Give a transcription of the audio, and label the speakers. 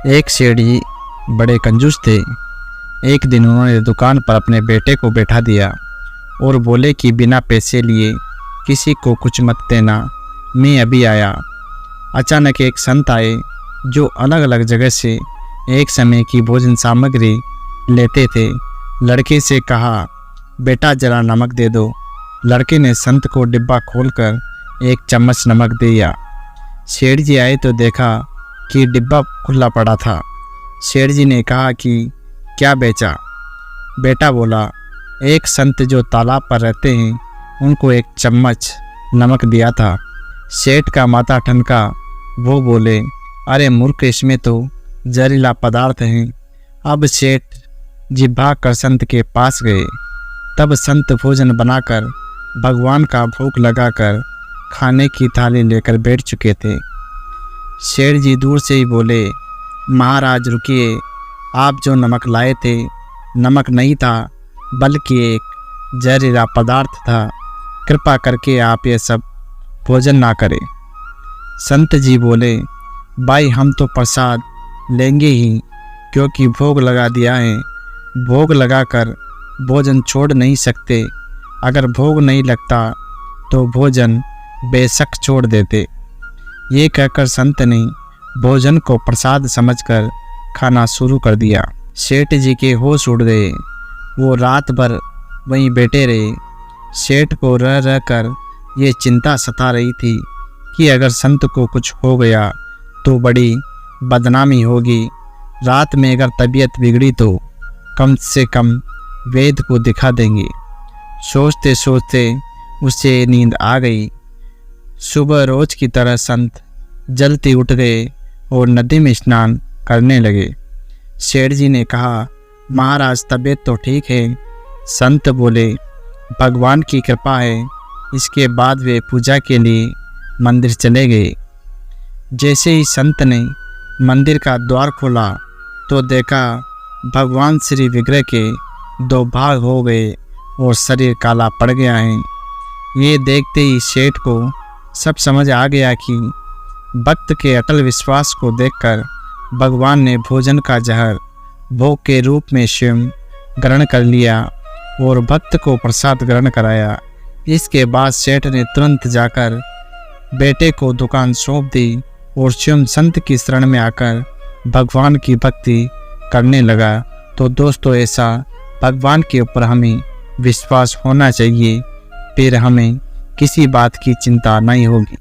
Speaker 1: एक सेठ जी बड़े कंजूस थे। एक दिन उन्होंने दुकान पर अपने बेटे को बैठा दिया और बोले कि बिना पैसे लिए किसी को कुछ मत देना, मैं अभी आया। अचानक एक संत आए जो अलग अलग जगह से एक समय की भोजन सामग्री लेते थे। लड़के से कहा, बेटा जरा नमक दे दो। लड़के ने संत को डिब्बा खोलकर एक चम्मच नमक दिया। सेठ जी आए तो देखा कि डिब्बा खुला पड़ा था। सेठ जी ने कहा कि क्या बेचा? बेटा बोला, एक संत जो तालाब पर रहते हैं उनको एक चम्मच नमक दिया था। सेठ का माथा ठनका। वो बोले, अरे मूर्ख, इसमें तो जहरीला पदार्थ है। अब सेठ जी भाग कर संत के पास गए। तब संत भोजन बनाकर भगवान का भोग लगाकर खाने की थाली लेकर बैठ चुके थे। सेठ जी दूर से ही बोले, महाराज रुकिए, आप जो नमक लाए थे नमक नहीं था बल्कि एक जहरीला पदार्थ था। कृपा करके आप ये सब भोजन ना करें। संत जी बोले, भाई हम तो प्रसाद लेंगे ही, क्योंकि भोग लगा दिया है। भोग लगाकर भोजन छोड़ नहीं सकते। अगर भोग नहीं लगता तो भोजन बेशक छोड़ देते। ये कहकर संत ने भोजन को प्रसाद समझकर खाना शुरू कर दिया। सेठ जी के होश उड़ गए। वो रात भर वहीं बैठे रहे। सेठ को रह रह कर ये चिंता सता रही थी कि अगर संत को कुछ हो गया तो बड़ी बदनामी होगी। रात में अगर तबीयत बिगड़ी तो कम से कम वैद्य को दिखा देंगे। सोचते सोचते उसे नींद आ गई। सुबह रोज की तरह संत जल्दी उठ गए और नदी में स्नान करने लगे। सेठ जी ने कहा, महाराज तबीयत तो ठीक है। संत बोले, भगवान की कृपा है। इसके बाद वे पूजा के लिए मंदिर चले गए। जैसे ही संत ने मंदिर का द्वार खोला तो देखा भगवान श्री विग्रह के दो भाग हो गए और शरीर काला पड़ गया है। ये देखते ही सेठ को सब समझ आ गया कि भक्त के अटल विश्वास को देखकर भगवान ने भोजन का जहर भोग के रूप में स्वयं ग्रहण कर लिया और भक्त को प्रसाद ग्रहण कराया। इसके बाद सेठ ने तुरंत जाकर बेटे को दुकान सौंप दी और स्वयं संत की शरण में आकर भगवान की भक्ति करने लगा। तो दोस्तों, ऐसा भगवान के ऊपर हमें विश्वास होना चाहिए, फिर हमें किसी बात की चिंता नहीं होगी।